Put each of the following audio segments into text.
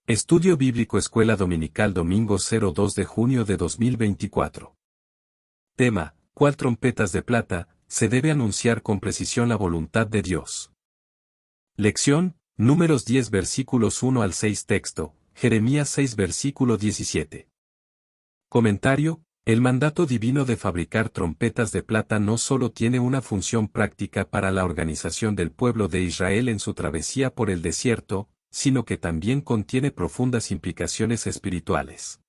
Estudio Bíblico Escuela Dominical domingo 02 de junio de 2024. Tema: ¿Cuál trompetas de plata? Se debe anunciar con precisión la voluntad de Dios. Lección: Números 10 versículos 1 al 6. Texto: Jeremías 6 versículo 17. Comentario: El mandato divino de fabricar trompetas de plata no solo tiene una función práctica para la organización del pueblo de Israel en su travesía por el desierto, sino que también contiene profundas implicaciones espirituales.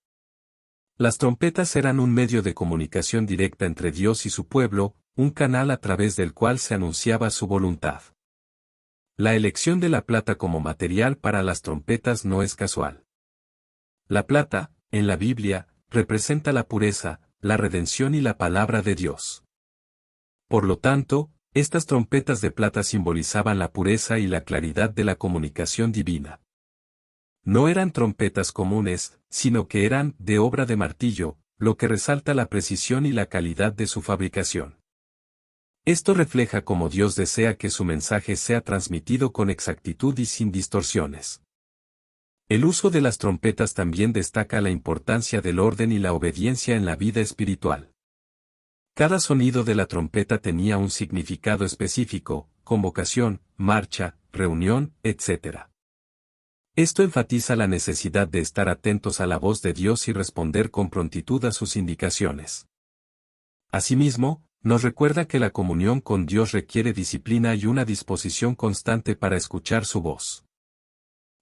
Las trompetas eran un medio de comunicación directa entre Dios y su pueblo, un canal a través del cual se anunciaba su voluntad. La elección de la plata como material para las trompetas no es casual. La plata, en la Biblia, representa la pureza, la redención y la palabra de Dios. Por lo tanto, estas trompetas de plata simbolizaban la pureza y la claridad de la comunicación divina. No eran trompetas comunes, sino que eran de obra de martillo, lo que resalta la precisión y la calidad de su fabricación. Esto refleja cómo Dios desea que su mensaje sea transmitido con exactitud y sin distorsiones. El uso de las trompetas también destaca la importancia del orden y la obediencia en la vida espiritual. Cada sonido de la trompeta tenía un significado específico: convocación, marcha, reunión, etc. Esto enfatiza la necesidad de estar atentos a la voz de Dios y responder con prontitud a sus indicaciones. Asimismo, nos recuerda que la comunión con Dios requiere disciplina y una disposición constante para escuchar su voz.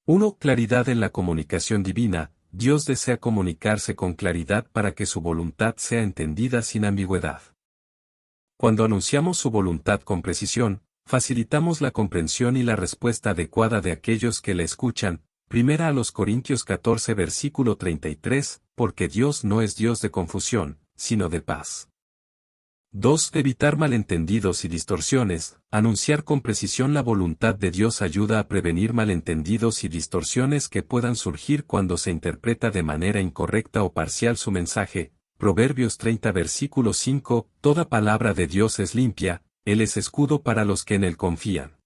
1. Claridad en la comunicación divina. Dios desea comunicarse con claridad para que su voluntad sea entendida sin ambigüedad. Cuando anunciamos su voluntad con precisión, facilitamos la comprensión y la respuesta adecuada de aquellos que la escuchan. 1 Corintios 14 versículo 33, porque Dios no es Dios de confusión, sino de paz. 2. Evitar malentendidos y distorsiones. Anunciar con precisión la voluntad de Dios ayuda a prevenir malentendidos y distorsiones que puedan surgir cuando se interpreta de manera incorrecta o parcial su mensaje. Proverbios 30 versículo 5, toda palabra de Dios es limpia, Él es escudo para los que en Él confían.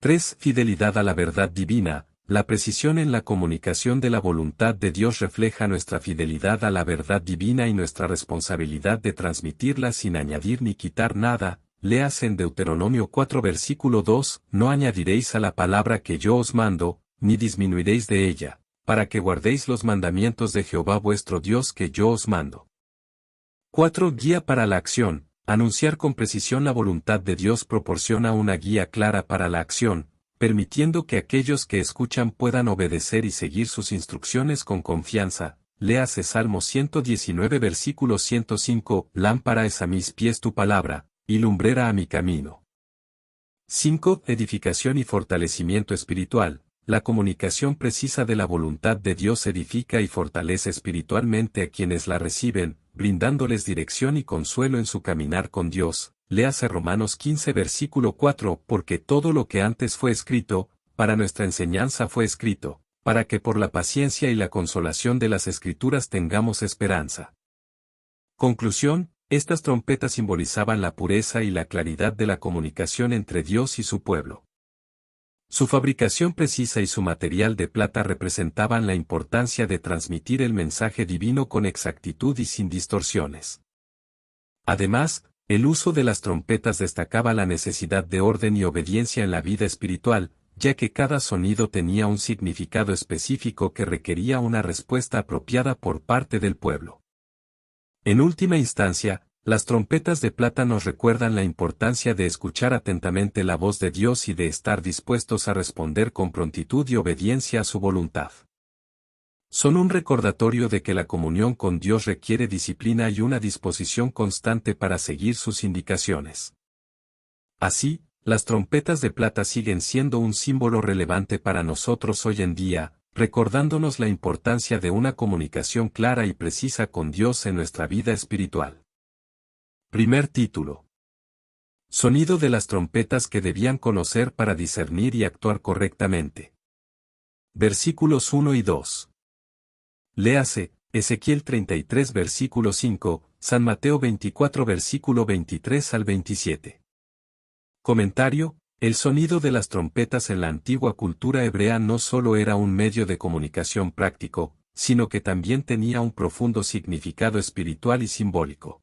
3. Fidelidad a la verdad divina. La precisión en la comunicación de la voluntad de Dios refleja nuestra fidelidad a la verdad divina y nuestra responsabilidad de transmitirla sin añadir ni quitar nada. Léase en Deuteronomio 4 versículo 2, no añadiréis a la palabra que yo os mando, ni disminuiréis de ella, para que guardéis los mandamientos de Jehová vuestro Dios que yo os mando. 4. Guía para la acción. Anunciar con precisión la voluntad de Dios proporciona una guía clara para la acción, permitiendo que aquellos que escuchan puedan obedecer y seguir sus instrucciones con confianza. Léase Salmo 119 versículo 105, lámpara es a mis pies tu palabra, y lumbrera a mi camino. 5. Edificación y fortalecimiento espiritual. La comunicación precisa de la voluntad de Dios edifica y fortalece espiritualmente a quienes la reciben, brindándoles dirección y consuelo en su caminar con Dios. Léase Romanos 15 versículo 4, porque todo lo que antes fue escrito, para nuestra enseñanza fue escrito, para que por la paciencia y la consolación de las Escrituras tengamos esperanza. Conclusión: estas trompetas simbolizaban la pureza y la claridad de la comunicación entre Dios y su pueblo. Su fabricación precisa y su material de plata representaban la importancia de transmitir el mensaje divino con exactitud y sin distorsiones. Además, el uso de las trompetas destacaba la necesidad de orden y obediencia en la vida espiritual, ya que cada sonido tenía un significado específico que requería una respuesta apropiada por parte del pueblo. En última instancia, las trompetas de plata nos recuerdan la importancia de escuchar atentamente la voz de Dios y de estar dispuestos a responder con prontitud y obediencia a su voluntad. Son un recordatorio de que la comunión con Dios requiere disciplina y una disposición constante para seguir sus indicaciones. Así, las trompetas de plata siguen siendo un símbolo relevante para nosotros hoy en día, recordándonos la importancia de una comunicación clara y precisa con Dios en nuestra vida espiritual. Primer título. Sonido de las trompetas que debían conocer para discernir y actuar correctamente. Versículos 1 y 2. Léase, Ezequiel 33 versículo 5, San Mateo 24 versículo 23 al 27. Comentario: El sonido de las trompetas en la antigua cultura hebrea no solo era un medio de comunicación práctico, sino que también tenía un profundo significado espiritual y simbólico.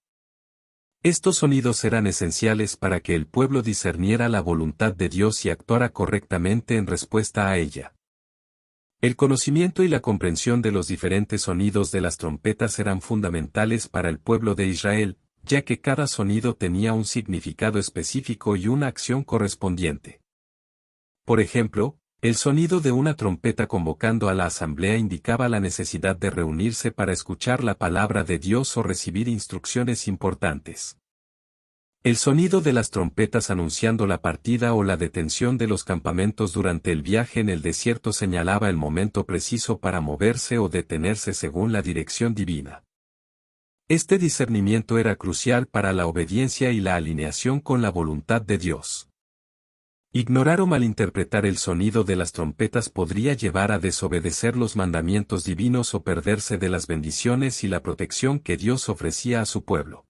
Estos sonidos eran esenciales para que el pueblo discerniera la voluntad de Dios y actuara correctamente en respuesta a ella. El conocimiento y la comprensión de los diferentes sonidos de las trompetas eran fundamentales para el pueblo de Israel, ya que cada sonido tenía un significado específico y una acción correspondiente. Por ejemplo, el sonido de una trompeta convocando a la asamblea indicaba la necesidad de reunirse para escuchar la palabra de Dios o recibir instrucciones importantes. El sonido de las trompetas anunciando la partida o la detención de los campamentos durante el viaje en el desierto señalaba el momento preciso para moverse o detenerse según la dirección divina. Este discernimiento era crucial para la obediencia y la alineación con la voluntad de Dios. Ignorar o malinterpretar el sonido de las trompetas podría llevar a desobedecer los mandamientos divinos o perderse de las bendiciones y la protección que Dios ofrecía a su pueblo.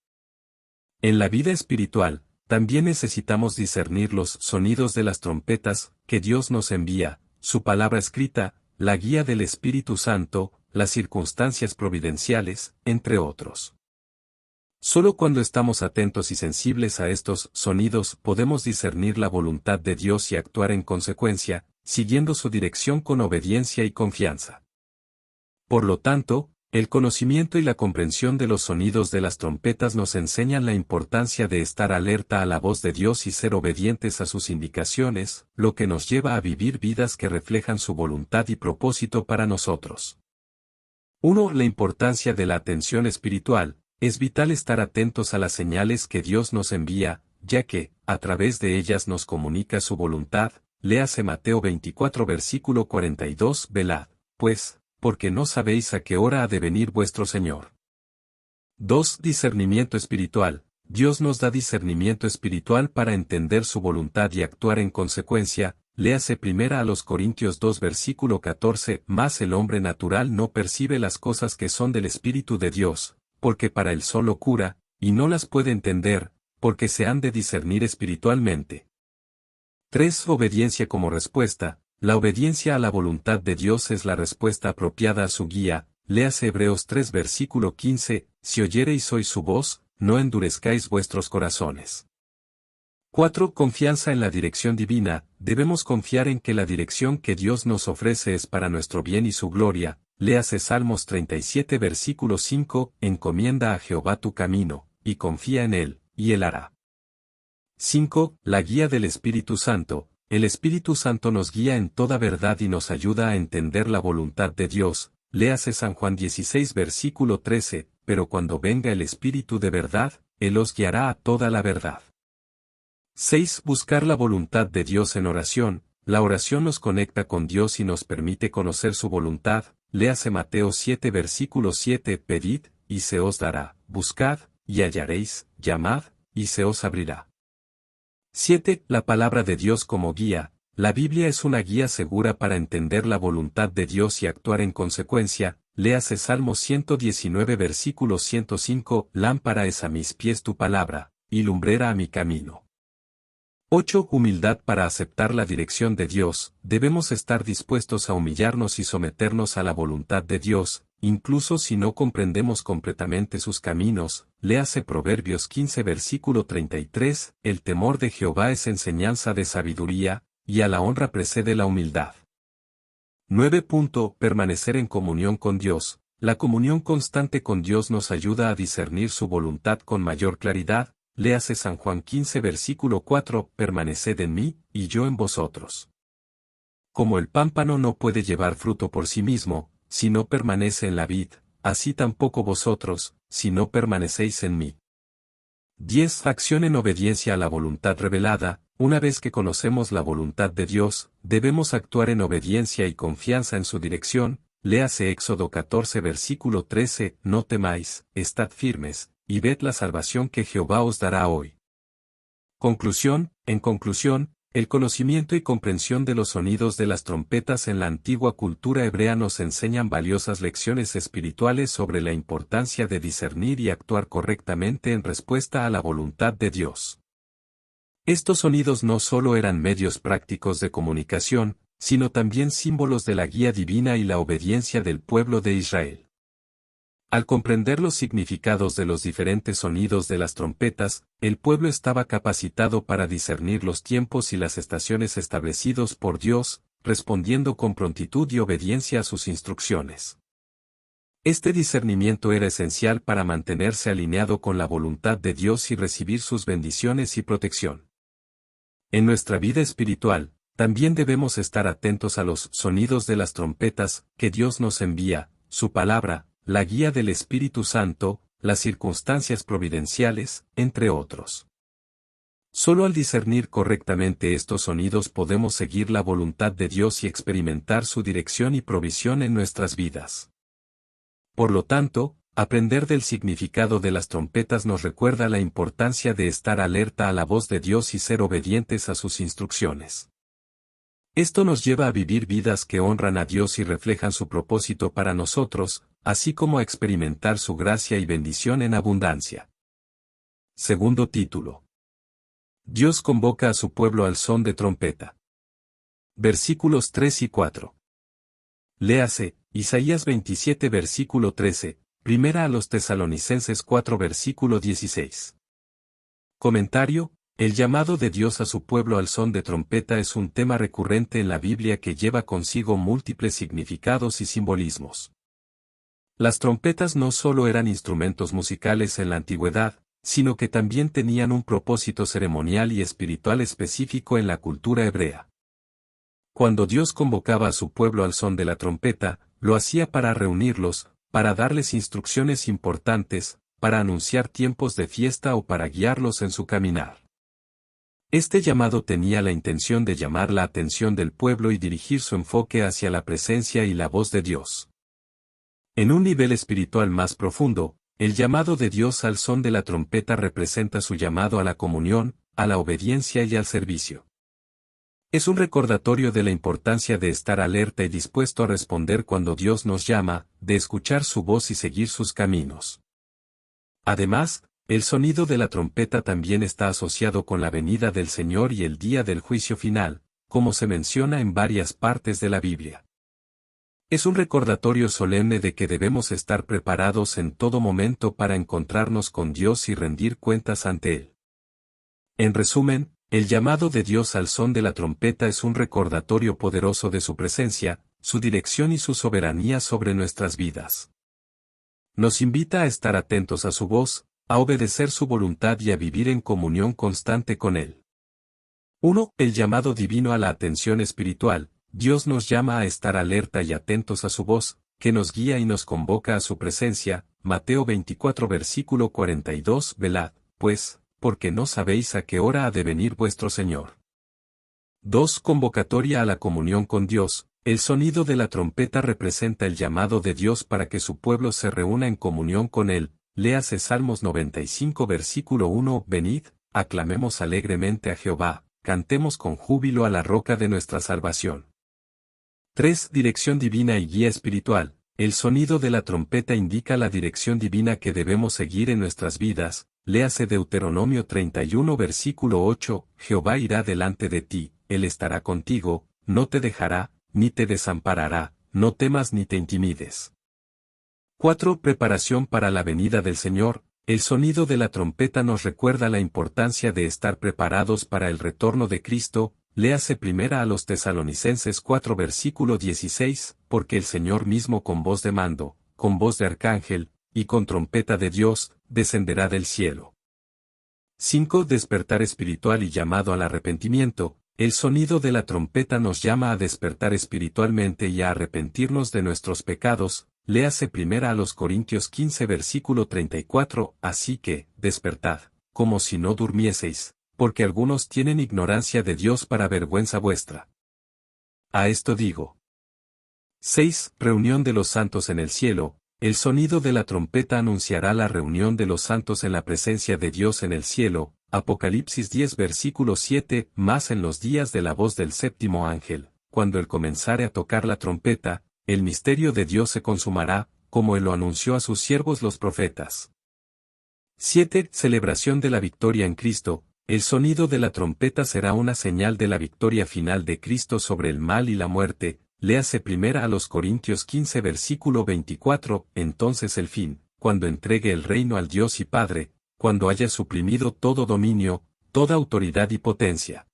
En la vida espiritual, también necesitamos discernir los sonidos de las trompetas que Dios nos envía, su palabra escrita, la guía del Espíritu Santo, las circunstancias providenciales, entre otros. Solo cuando estamos atentos y sensibles a estos sonidos podemos discernir la voluntad de Dios y actuar en consecuencia, siguiendo su dirección con obediencia y confianza. Por lo tanto, el conocimiento y la comprensión de los sonidos de las trompetas nos enseñan la importancia de estar alerta a la voz de Dios y ser obedientes a sus indicaciones, lo que nos lleva a vivir vidas que reflejan su voluntad y propósito para nosotros. 1. La importancia de la atención espiritual. Es vital estar atentos a las señales que Dios nos envía, ya que, a través de ellas nos comunica su voluntad. Léase Mateo 24 versículo 42. Velad, pues, porque no sabéis a qué hora ha de venir vuestro Señor. 2. Discernimiento espiritual. Dios nos da discernimiento espiritual para entender su voluntad y actuar en consecuencia. Léase 1 Corintios 2 versículo 14. Mas el hombre natural no percibe las cosas que son del Espíritu de Dios, porque para él son locura, y no las puede entender, porque se han de discernir espiritualmente. 3. Obediencia como respuesta. La obediencia a la voluntad de Dios es la respuesta apropiada a su guía. Léase Hebreos 3 versículo 15, si oyereis hoy su voz, no endurezcáis vuestros corazones. 4. Confianza en la dirección divina. Debemos confiar en que la dirección que Dios nos ofrece es para nuestro bien y su gloria. Léase Salmos 37 versículo 5, encomienda a Jehová tu camino, y confía en él, y él hará. 5. La guía del Espíritu Santo. El Espíritu Santo nos guía en toda verdad y nos ayuda a entender la voluntad de Dios. Léase San Juan 16 versículo 13, pero cuando venga el Espíritu de verdad, Él os guiará a toda la verdad. 6. Buscar la voluntad de Dios en oración. La oración nos conecta con Dios y nos permite conocer su voluntad. Léase Mateo 7 versículo 7, pedid, y se os dará, buscad, y hallaréis, llamad, y se os abrirá. 7. La palabra de Dios como guía. La Biblia es una guía segura para entender la voluntad de Dios y actuar en consecuencia. Léase Salmo 119 versículo 105, lámpara es a mis pies tu palabra, y lumbrera a mi camino. 8. Humildad para aceptar la dirección de Dios. Debemos estar dispuestos a humillarnos y someternos a la voluntad de Dios, incluso si no comprendemos completamente sus caminos. Léase Proverbios 15 versículo 33, el temor de Jehová es enseñanza de sabiduría, y a la honra precede la humildad. 9. Permanecer en comunión con Dios. La comunión constante con Dios nos ayuda a discernir su voluntad con mayor claridad. Léase San Juan 15 versículo 4, permaneced en mí, y yo en vosotros. Como el pámpano no puede llevar fruto por sí mismo, si no permanece en la vid, así tampoco vosotros, si no permanecéis en mí. 10. Acción en obediencia a la voluntad revelada. Una vez que conocemos la voluntad de Dios, debemos actuar en obediencia y confianza en su dirección. Léase Éxodo 14 versículo 13, no temáis, estad firmes, y ved la salvación que Jehová os dará hoy. Conclusión. En conclusión, el conocimiento y comprensión de los sonidos de las trompetas en la antigua cultura hebrea nos enseñan valiosas lecciones espirituales sobre la importancia de discernir y actuar correctamente en respuesta a la voluntad de Dios. Estos sonidos no solo eran medios prácticos de comunicación, sino también símbolos de la guía divina y la obediencia del pueblo de Israel. Al comprender los significados de los diferentes sonidos de las trompetas, el pueblo estaba capacitado para discernir los tiempos y las estaciones establecidos por Dios, respondiendo con prontitud y obediencia a sus instrucciones. Este discernimiento era esencial para mantenerse alineado con la voluntad de Dios y recibir sus bendiciones y protección. En nuestra vida espiritual, también debemos estar atentos a los sonidos de las trompetas que Dios nos envía, su palabra, la guía del Espíritu Santo, las circunstancias providenciales, entre otros. Solo al discernir correctamente estos sonidos podemos seguir la voluntad de Dios y experimentar su dirección y provisión en nuestras vidas. Por lo tanto, aprender del significado de las trompetas nos recuerda la importancia de estar alerta a la voz de Dios y ser obedientes a sus instrucciones. Esto nos lleva a vivir vidas que honran a Dios y reflejan su propósito para nosotros, así como a experimentar su gracia y bendición en abundancia. Segundo título. Dios convoca a su pueblo al son de trompeta. Versículos 3 y 4. Léase, Isaías 27 versículo 13, Primera a los Tesalonicenses 4 versículo 16. Comentario: el llamado de Dios a su pueblo al son de trompeta es un tema recurrente en la Biblia que lleva consigo múltiples significados y simbolismos. Las trompetas no solo eran instrumentos musicales en la antigüedad, sino que también tenían un propósito ceremonial y espiritual específico en la cultura hebrea. Cuando Dios convocaba a su pueblo al son de la trompeta, lo hacía para reunirlos, para darles instrucciones importantes, para anunciar tiempos de fiesta o para guiarlos en su caminar. Este llamado tenía la intención de llamar la atención del pueblo y dirigir su enfoque hacia la presencia y la voz de Dios. En un nivel espiritual más profundo, el llamado de Dios al son de la trompeta representa su llamado a la comunión, a la obediencia y al servicio. Es un recordatorio de la importancia de estar alerta y dispuesto a responder cuando Dios nos llama, de escuchar su voz y seguir sus caminos. Además, el sonido de la trompeta también está asociado con la venida del Señor y el día del juicio final, como se menciona en varias partes de la Biblia. Es un recordatorio solemne de que debemos estar preparados en todo momento para encontrarnos con Dios y rendir cuentas ante Él. En resumen, el llamado de Dios al son de la trompeta es un recordatorio poderoso de su presencia, su dirección y su soberanía sobre nuestras vidas. Nos invita a estar atentos a su voz, a obedecer su voluntad y a vivir en comunión constante con Él. 1. El llamado divino a la atención espiritual. Dios nos llama a estar alerta y atentos a su voz, que nos guía y nos convoca a su presencia. Mateo 24 versículo 42. Velad, pues, porque no sabéis a qué hora ha de venir vuestro Señor. 2. Convocatoria a la comunión con Dios. El sonido de la trompeta representa el llamado de Dios para que su pueblo se reúna en comunión con Él. Léase Salmos 95 versículo 1. Venid, aclamemos alegremente a Jehová, cantemos con júbilo a la roca de nuestra salvación. 3. Dirección divina y guía espiritual. El sonido de la trompeta indica la dirección divina que debemos seguir en nuestras vidas. Léase Deuteronomio 31 versículo 8, Jehová irá delante de ti, Él estará contigo, no te dejará, ni te desamparará, no temas ni te intimides. 4. Preparación para la venida del Señor. El sonido de la trompeta nos recuerda la importancia de estar preparados para el retorno de Cristo. Léase Primera a los Tesalonicenses 4 versículo 16, porque el Señor mismo con voz de mando, con voz de arcángel, y con trompeta de Dios, descenderá del cielo. 5. Despertar espiritual y llamado al arrepentimiento. El sonido de la trompeta nos llama a despertar espiritualmente y a arrepentirnos de nuestros pecados. Léase Primera a los Corintios 15 versículo 34, así que, despertad, como si no durmieseis, porque algunos tienen ignorancia de Dios para vergüenza vuestra. A esto digo. 6. Reunión de los santos en el cielo. El sonido de la trompeta anunciará la reunión de los santos en la presencia de Dios en el cielo. Apocalipsis 10 versículo 7, más en los días de la voz del séptimo ángel, cuando él comenzare a tocar la trompeta, el misterio de Dios se consumará, como él lo anunció a sus siervos los profetas. 7. Celebración de la victoria en Cristo. el sonido de la trompeta será una señal de la victoria final de Cristo sobre el mal y la muerte. Léase 1 Corintios 15 versículo 24, entonces el fin, cuando entregue el reino al Dios y Padre, cuando haya suprimido todo dominio, toda autoridad y potencia.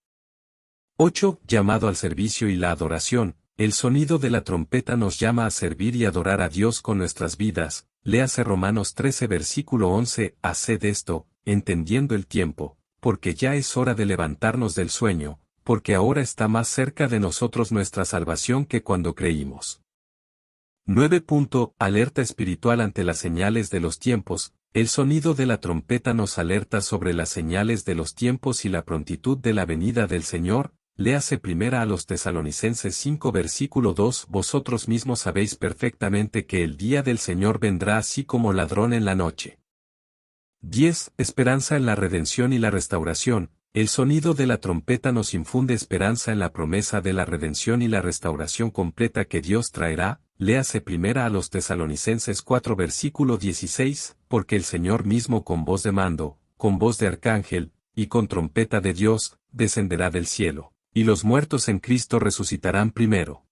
8. Llamado al servicio y la adoración. El sonido de la trompeta nos llama a servir y adorar a Dios con nuestras vidas. Léase Romanos 13 versículo 11, haced esto, entendiendo el tiempo, porque ya es hora de levantarnos del sueño, porque ahora está más cerca de nosotros nuestra salvación que cuando creímos. 9. Alerta espiritual ante las señales de los tiempos. El sonido de la trompeta nos alerta sobre las señales de los tiempos y la prontitud de la venida del Señor. Léase 1 Tesalonicenses 5 versículo 2. Vosotros mismos sabéis perfectamente que el día del Señor vendrá así como ladrón en la noche. 10. Esperanza en la redención y la restauración. El sonido de la trompeta nos infunde esperanza en la promesa de la redención y la restauración completa que Dios traerá. Léase 1 Tesalonicenses 4 versículo 16, porque el Señor mismo con voz de mando, con voz de arcángel, y con trompeta de Dios, descenderá del cielo, y los muertos en Cristo resucitarán primero.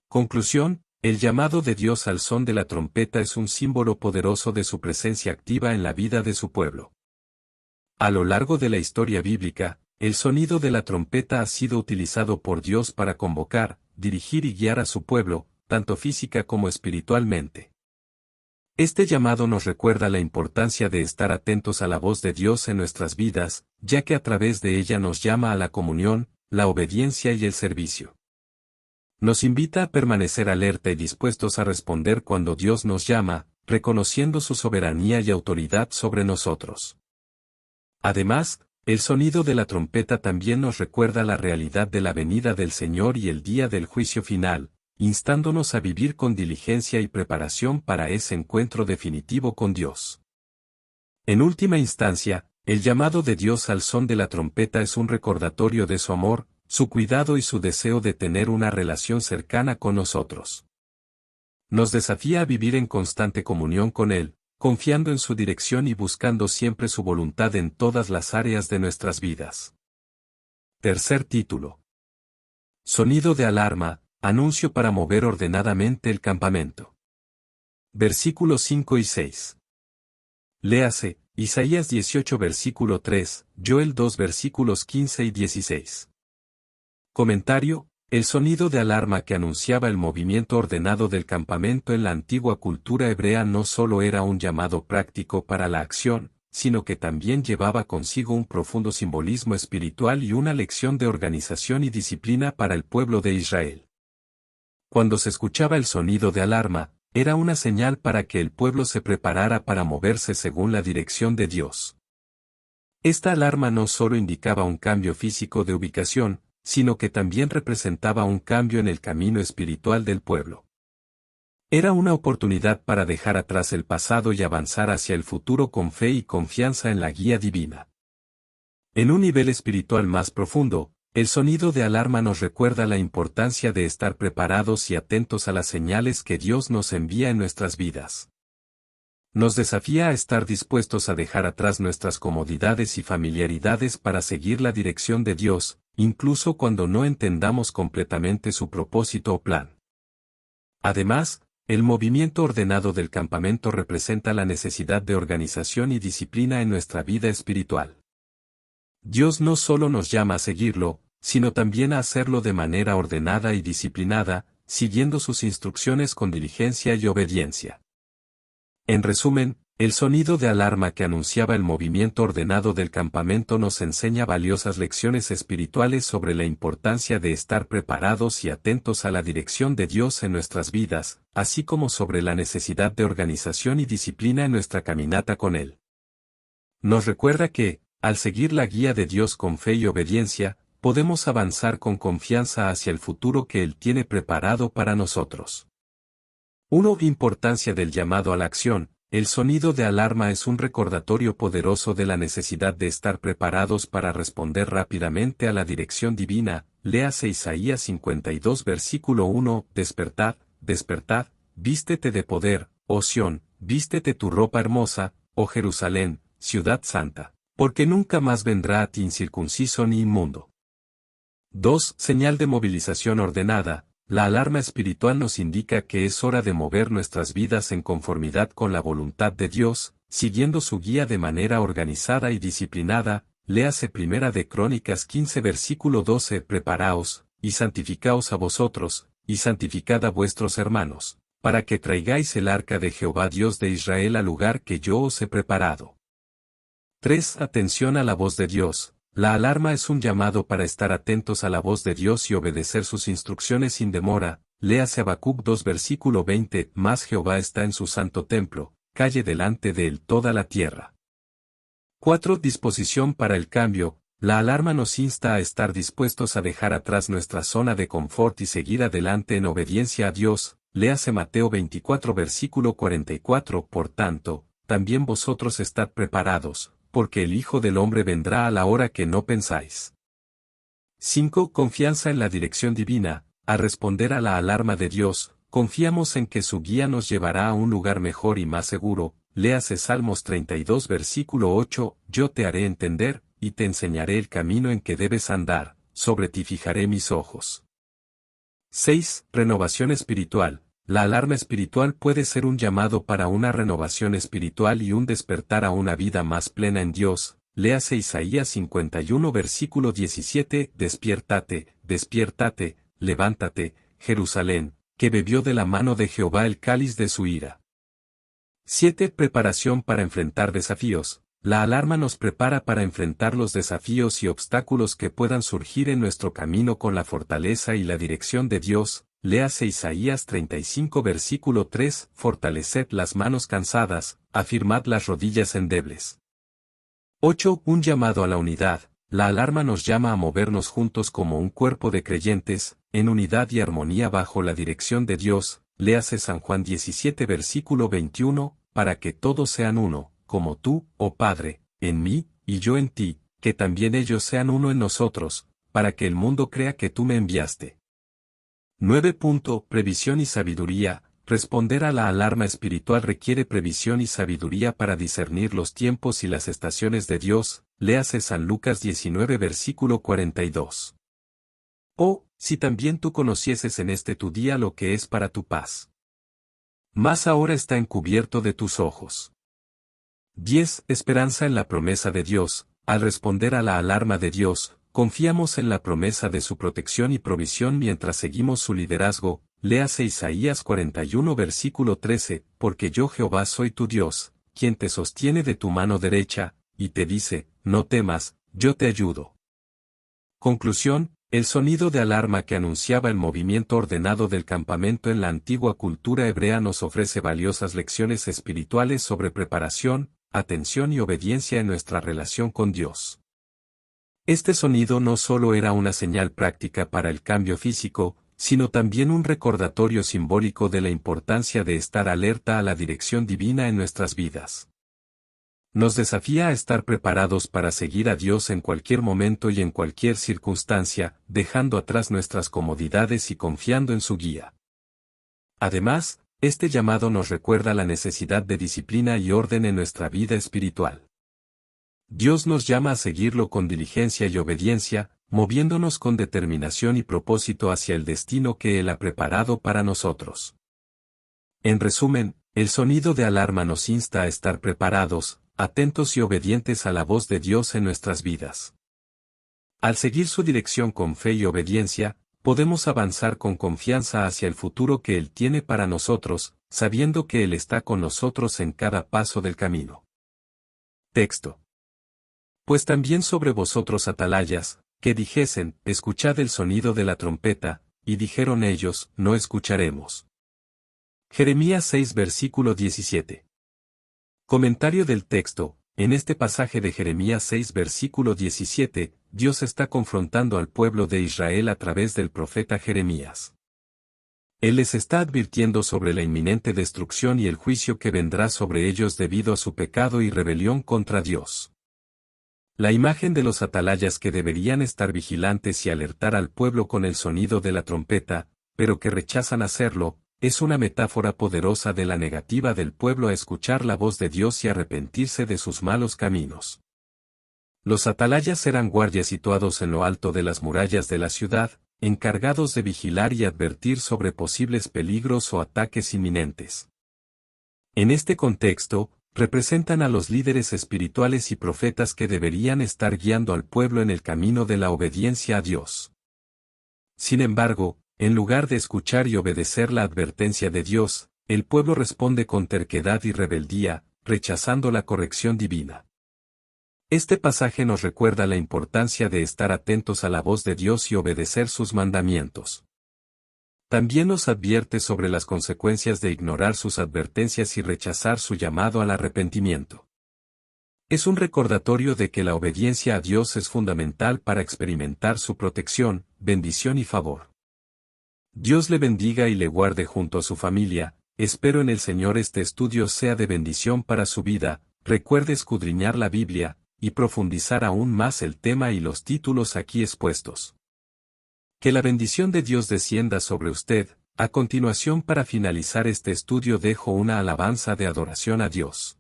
Conclusión, el llamado de Dios al son de la trompeta es un símbolo poderoso de su presencia activa en la vida de su pueblo. A lo largo de la historia bíblica, el sonido de la trompeta ha sido utilizado por Dios para convocar, dirigir y guiar a su pueblo, tanto física como espiritualmente. Este llamado nos recuerda la importancia de estar atentos a la voz de Dios en nuestras vidas, ya que a través de ella nos llama a la comunión, la obediencia y el servicio. Nos invita a permanecer alerta y dispuestos a responder cuando Dios nos llama, reconociendo su soberanía y autoridad sobre nosotros. Además, el sonido de la trompeta también nos recuerda la realidad de la venida del Señor y el día del juicio final, instándonos a vivir con diligencia y preparación para ese encuentro definitivo con Dios. En última instancia, el llamado de Dios al son de la trompeta es un recordatorio de su amor, su cuidado y su deseo de tener una relación cercana con nosotros. Nos desafía a vivir en constante comunión con Él, confiando en su dirección y buscando siempre su voluntad en todas las áreas de nuestras vidas. Tercer título. Sonido de alarma, anuncio para mover ordenadamente el campamento. Versículos 5 y 6. Léase, Isaías 18 versículo 3, Joel 2 versículos 15 y 16. Comentario, el sonido de alarma que anunciaba el movimiento ordenado del campamento en la antigua cultura hebrea no solo era un llamado práctico para la acción, sino que también llevaba consigo un profundo simbolismo espiritual y una lección de organización y disciplina para el pueblo de Israel. Cuando se escuchaba el sonido de alarma, era una señal para que el pueblo se preparara para moverse según la dirección de Dios. Esta alarma no solo indicaba un cambio físico de ubicación, sino que también representaba un cambio en el camino espiritual del pueblo. Era una oportunidad para dejar atrás el pasado y avanzar hacia el futuro con fe y confianza en la guía divina. En un nivel espiritual más profundo, el sonido de alarma nos recuerda la importancia de estar preparados y atentos a las señales que Dios nos envía en nuestras vidas. Nos desafía a estar dispuestos a dejar atrás nuestras comodidades y familiaridades para seguir la dirección de Dios, incluso cuando no entendamos completamente su propósito o plan. Además, el movimiento ordenado del campamento representa la necesidad de organización y disciplina en nuestra vida espiritual. Dios no solo nos llama a seguirlo, sino también a hacerlo de manera ordenada y disciplinada, siguiendo sus instrucciones con diligencia y obediencia. En resumen, el sonido de alarma que anunciaba el movimiento ordenado del campamento nos enseña valiosas lecciones espirituales sobre la importancia de estar preparados y atentos a la dirección de Dios en nuestras vidas, así como sobre la necesidad de organización y disciplina en nuestra caminata con Él. Nos recuerda que, al seguir la guía de Dios con fe y obediencia, podemos avanzar con confianza hacia el futuro que Él tiene preparado para nosotros. 1. Importancia del llamado a la acción. El sonido de alarma es un recordatorio poderoso de la necesidad de estar preparados para responder rápidamente a la dirección divina. Léase Isaías 52 versículo 1, despertad, despertad, vístete de poder, oh Sión, vístete tu ropa hermosa, oh Jerusalén, ciudad santa. Porque nunca más vendrá a ti incircunciso ni inmundo. 2. Señal de movilización ordenada. La alarma espiritual nos indica que es hora de mover nuestras vidas en conformidad con la voluntad de Dios, siguiendo su guía de manera organizada y disciplinada. Léase Primera de Crónicas 15 versículo 12. Preparaos, y santificaos a vosotros, y santificad a vuestros hermanos, para que traigáis el arca de Jehová Dios de Israel al lugar que yo os he preparado. 3. Atención a la voz de Dios. La alarma es un llamado para estar atentos a la voz de Dios y obedecer sus instrucciones sin demora. Léase Habacuc 2 versículo 20. Mas Jehová está en su santo templo, calle delante de él toda la tierra. 4. Disposición para el cambio. La alarma nos insta a estar dispuestos a dejar atrás nuestra zona de confort y seguir adelante en obediencia a Dios. Léase Mateo 24 versículo 44. Por tanto, también vosotros estad preparados, porque el Hijo del Hombre vendrá a la hora que no pensáis. 5. Confianza en la dirección divina. Al responder a la alarma de Dios, confiamos en que su guía nos llevará a un lugar mejor y más seguro. Léase Salmos 32 versículo 8. Yo te haré entender, y te enseñaré el camino en que debes andar, sobre ti fijaré mis ojos. 6. Renovación espiritual. La alarma espiritual puede ser un llamado para una renovación espiritual y un despertar a una vida más plena en Dios. Léase Isaías 51 versículo 17. Despiértate, despiértate, levántate, Jerusalén, que bebió de la mano de Jehová el cáliz de su ira. 7. Preparación para enfrentar desafíos. La alarma nos prepara para enfrentar los desafíos y obstáculos que puedan surgir en nuestro camino con la fortaleza y la dirección de Dios. Léase Isaías 35 versículo 3. Fortaleced las manos cansadas, afirmad las rodillas endebles. 8. Un llamado a la unidad. La alarma nos llama a movernos juntos como un cuerpo de creyentes, en unidad y armonía bajo la dirección de Dios. Léase San Juan 17 versículo 21, para que todos sean uno, como tú, oh Padre, en mí, y yo en ti, que también ellos sean uno en nosotros, para que el mundo crea que tú me enviaste. 9. Previsión y sabiduría. Responder a la alarma espiritual requiere previsión y sabiduría para discernir los tiempos y las estaciones de Dios. Léase San Lucas 19 versículo 42. Oh, si también tú conocieses en este tu día lo que es para tu paz. Mas ahora está encubierto de tus ojos. 10. Esperanza en la promesa de Dios. Al responder a la alarma de Dios, confiamos en la promesa de su protección y provisión mientras seguimos su liderazgo. Léase Isaías 41 versículo 13, porque yo Jehová soy tu Dios, quien te sostiene de tu mano derecha, y te dice, no temas, yo te ayudo. Conclusión. El sonido de alarma que anunciaba el movimiento ordenado del campamento en la antigua cultura hebrea nos ofrece valiosas lecciones espirituales sobre preparación, atención y obediencia en nuestra relación con Dios. Este sonido no solo era una señal práctica para el cambio físico, sino también un recordatorio simbólico de la importancia de estar alerta a la dirección divina en nuestras vidas. Nos desafía a estar preparados para seguir a Dios en cualquier momento y en cualquier circunstancia, dejando atrás nuestras comodidades y confiando en su guía. Además, este llamado nos recuerda la necesidad de disciplina y orden en nuestra vida espiritual. Dios nos llama a seguirlo con diligencia y obediencia, moviéndonos con determinación y propósito hacia el destino que Él ha preparado para nosotros. En resumen, el sonido de alarma nos insta a estar preparados, atentos y obedientes a la voz de Dios en nuestras vidas. Al seguir su dirección con fe y obediencia, podemos avanzar con confianza hacia el futuro que Él tiene para nosotros, sabiendo que Él está con nosotros en cada paso del camino. Texto. Pues también sobre vosotros atalayas, que dijesen, escuchad el sonido de la trompeta, y dijeron ellos, no escucharemos. Jeremías 6 versículo 17. Comentario del texto. En este pasaje de Jeremías 6 versículo 17, Dios está confrontando al pueblo de Israel a través del profeta Jeremías. Él les está advirtiendo sobre la inminente destrucción y el juicio que vendrá sobre ellos debido a su pecado y rebelión contra Dios. La imagen de los atalayas que deberían estar vigilantes y alertar al pueblo con el sonido de la trompeta, pero que rechazan hacerlo, es una metáfora poderosa de la negativa del pueblo a escuchar la voz de Dios y arrepentirse de sus malos caminos. Los atalayas eran guardias situados en lo alto de las murallas de la ciudad, encargados de vigilar y advertir sobre posibles peligros o ataques inminentes. En este contexto, representan a los líderes espirituales y profetas que deberían estar guiando al pueblo en el camino de la obediencia a Dios. Sin embargo, en lugar de escuchar y obedecer la advertencia de Dios, el pueblo responde con terquedad y rebeldía, rechazando la corrección divina. Este pasaje nos recuerda la importancia de estar atentos a la voz de Dios y obedecer sus mandamientos. También nos advierte sobre las consecuencias de ignorar sus advertencias y rechazar su llamado al arrepentimiento. Es un recordatorio de que la obediencia a Dios es fundamental para experimentar su protección, bendición y favor. Dios le bendiga y le guarde junto a su familia. Espero en el Señor este estudio sea de bendición para su vida. Recuerde escudriñar la Biblia y profundizar aún más el tema y los títulos aquí expuestos. Que la bendición de Dios descienda sobre usted. A continuación, para finalizar este estudio, dejo una alabanza de adoración a Dios.